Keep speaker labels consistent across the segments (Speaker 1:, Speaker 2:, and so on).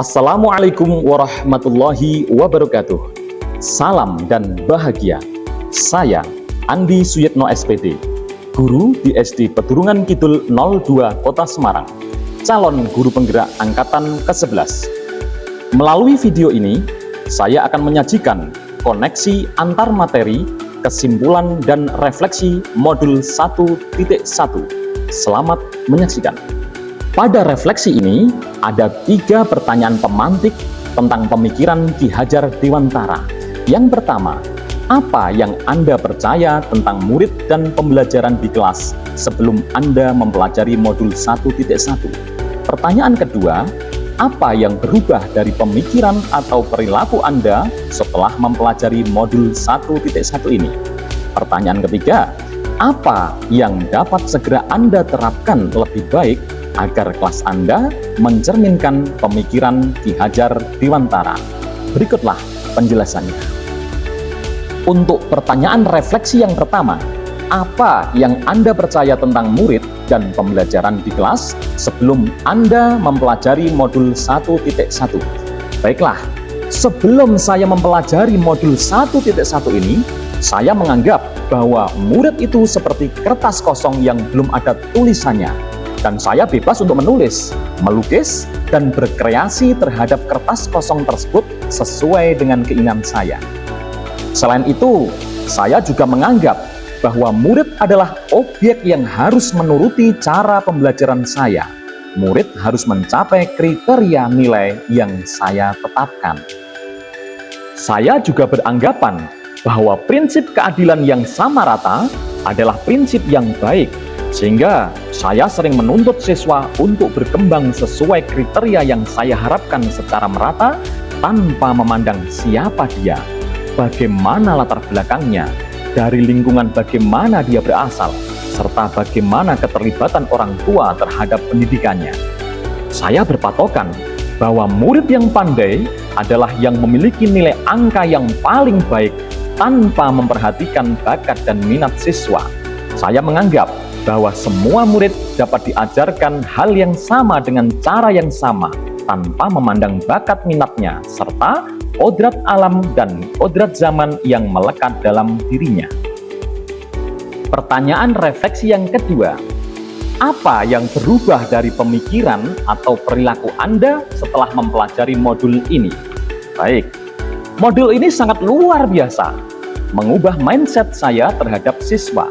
Speaker 1: Assalamualaikum warahmatullahi wabarakatuh. Salam dan bahagia. Saya Andi Suyetno SPD, guru di SD Pedurungan Kidul 02 Kota Semarang, calon guru penggerak angkatan ke-11. Melalui video ini, saya akan menyajikan koneksi antar materi, kesimpulan dan refleksi modul 1.1. Selamat menyaksikan. Pada refleksi ini, ada 3 pertanyaan pemantik tentang pemikiran Ki Hajar Dewantara. Yang pertama, apa yang Anda percaya tentang murid dan pembelajaran di kelas sebelum Anda mempelajari modul 1.1? Pertanyaan kedua, apa yang berubah dari pemikiran atau perilaku Anda setelah mempelajari modul 1.1 ini? Pertanyaan ketiga, apa yang dapat segera Anda terapkan lebih baik agar kelas Anda mencerminkan pemikiran Ki Hajar Dewantara? Berikutlah penjelasannya. Untuk pertanyaan refleksi yang pertama, apa yang Anda percaya tentang murid dan pembelajaran di kelas sebelum Anda mempelajari modul 1.1? Baiklah, sebelum saya mempelajari modul 1.1 ini, saya menganggap bahwa murid itu seperti kertas kosong yang belum ada tulisannya. Dan saya bebas untuk menulis, melukis, dan berkreasi terhadap kertas kosong tersebut sesuai dengan keinginan saya. Selain itu, saya juga menganggap bahwa murid adalah objek yang harus menuruti cara pembelajaran saya. Murid harus mencapai kriteria nilai yang saya tetapkan. Saya juga beranggapan bahwa prinsip keadilan yang sama rata adalah prinsip yang baik, sehingga saya sering menuntut siswa untuk berkembang sesuai kriteria yang saya harapkan secara merata tanpa memandang siapa dia, bagaimana latar belakangnya, dari lingkungan bagaimana dia berasal, serta bagaimana keterlibatan orang tua terhadap pendidikannya. Saya berpatokan bahwa murid yang pandai adalah yang memiliki nilai angka yang paling baik tanpa memperhatikan bakat dan minat siswa. Saya menganggap bahwa semua murid dapat diajarkan hal yang sama dengan cara yang sama tanpa memandang bakat minatnya serta kodrat alam dan kodrat zaman yang melekat dalam dirinya. Pertanyaan refleksi yang kedua, apa yang berubah dari pemikiran atau perilaku Anda setelah mempelajari modul ini? Baik, modul ini sangat luar biasa, mengubah mindset saya terhadap siswa.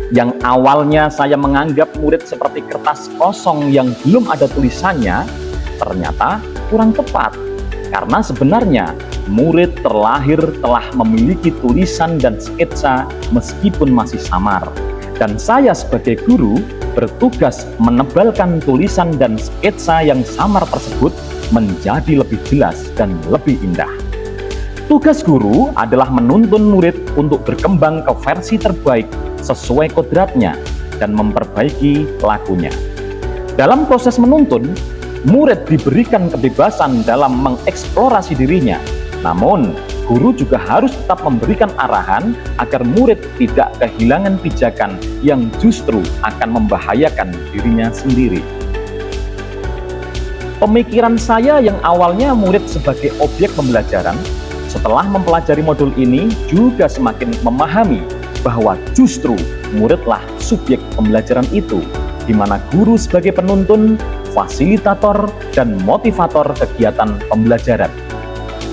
Speaker 1: Yang awalnya saya menganggap murid seperti kertas kosong yang belum ada tulisannya, ternyata kurang tepat. Karena sebenarnya murid terlahir telah memiliki tulisan dan sketsa meskipun masih samar. Dan saya sebagai guru bertugas menebalkan tulisan dan sketsa yang samar tersebut menjadi lebih jelas dan lebih indah. Tugas guru adalah menuntun murid untuk berkembang ke versi terbaik sesuai kodratnya dan memperbaiki lakunya. Dalam proses menuntun, murid diberikan kebebasan dalam mengeksplorasi dirinya. Namun, guru juga harus tetap memberikan arahan agar murid tidak kehilangan pijakan yang justru akan membahayakan dirinya sendiri. Pemikiran saya yang awalnya murid sebagai objek pembelajaran, setelah mempelajari modul ini juga semakin memahami bahwa justru muridlah subjek pembelajaran itu, di mana guru sebagai penuntun, fasilitator, dan motivator kegiatan pembelajaran.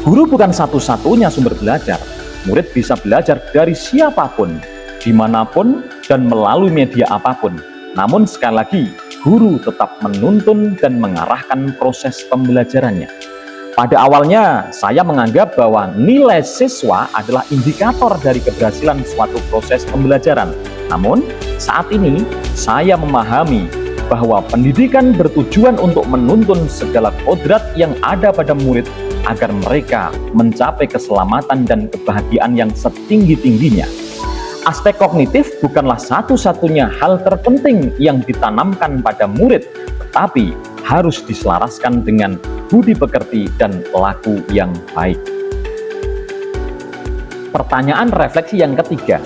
Speaker 1: Guru bukan satu-satunya sumber belajar. Murid bisa belajar dari siapapun, dimanapun, dan melalui media apapun. Namun sekali lagi, guru tetap menuntun dan mengarahkan proses pembelajarannya. Pada awalnya, saya menganggap bahwa nilai siswa adalah indikator dari keberhasilan suatu proses pembelajaran. Namun, saat ini saya memahami bahwa pendidikan bertujuan untuk menuntun segala kodrat yang ada pada murid agar mereka mencapai keselamatan dan kebahagiaan yang setinggi-tingginya. Aspek kognitif bukanlah satu-satunya hal terpenting yang ditanamkan pada murid, tetapi harus diselaraskan dengan budi pekerti dan laku yang baik. Pertanyaan refleksi yang ketiga,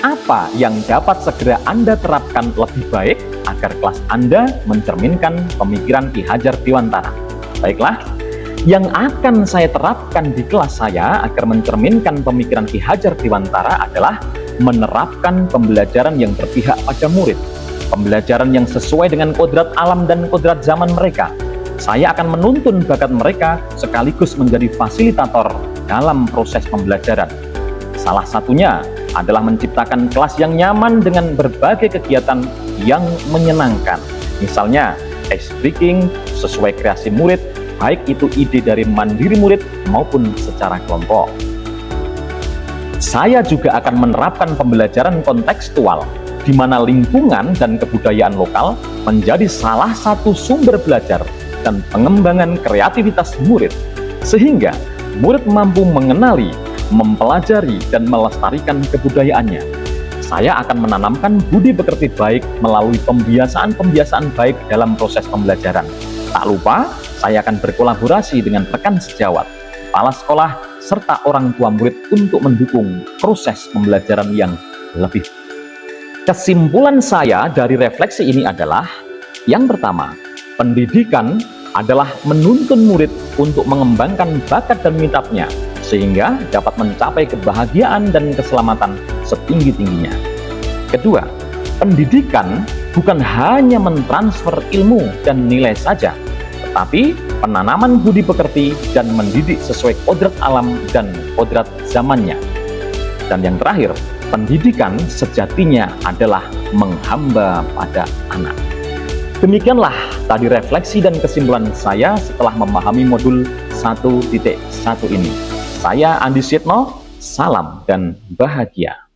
Speaker 1: apa yang dapat segera Anda terapkan lebih baik agar kelas Anda mencerminkan pemikiran Ki Hajar Dewantara? Baiklah, Yang akan saya terapkan di kelas saya agar mencerminkan pemikiran Ki Hajar Dewantara adalah menerapkan pembelajaran yang berpihak pada murid, pembelajaran yang sesuai dengan kodrat alam dan kodrat zaman mereka. Saya akan menuntun bakat mereka sekaligus menjadi fasilitator dalam proses pembelajaran. Salah satunya adalah menciptakan kelas yang nyaman dengan berbagai kegiatan yang menyenangkan. Misalnya, ice breaking sesuai kreasi murid, baik itu ide dari mandiri murid maupun secara kelompok. Saya juga akan menerapkan pembelajaran kontekstual, di mana lingkungan dan kebudayaan lokal menjadi salah satu sumber belajar dan pengembangan kreativitas murid, sehingga murid mampu mengenali, mempelajari, dan melestarikan kebudayaannya. Saya akan menanamkan budi pekerti baik melalui pembiasaan-pembiasaan baik dalam proses pembelajaran. Tak lupa, saya akan berkolaborasi dengan rekan sejawat, kepala sekolah, serta orang tua murid untuk mendukung proses pembelajaran yang lebih. Kesimpulan saya dari refleksi ini adalah, yang pertama, pendidikan adalah menuntun murid untuk mengembangkan bakat dan minatnya, sehingga dapat mencapai kebahagiaan dan keselamatan setinggi-tingginya. Kedua, pendidikan bukan hanya mentransfer ilmu dan nilai saja, tetapi penanaman budi pekerti dan mendidik sesuai kodrat alam dan kodrat zamannya. Dan yang terakhir, pendidikan sejatinya adalah menghamba pada anak. Demikianlah tadi refleksi dan kesimpulan saya setelah memahami modul 1.1 ini. Saya Andi Suyitno, salam dan bahagia.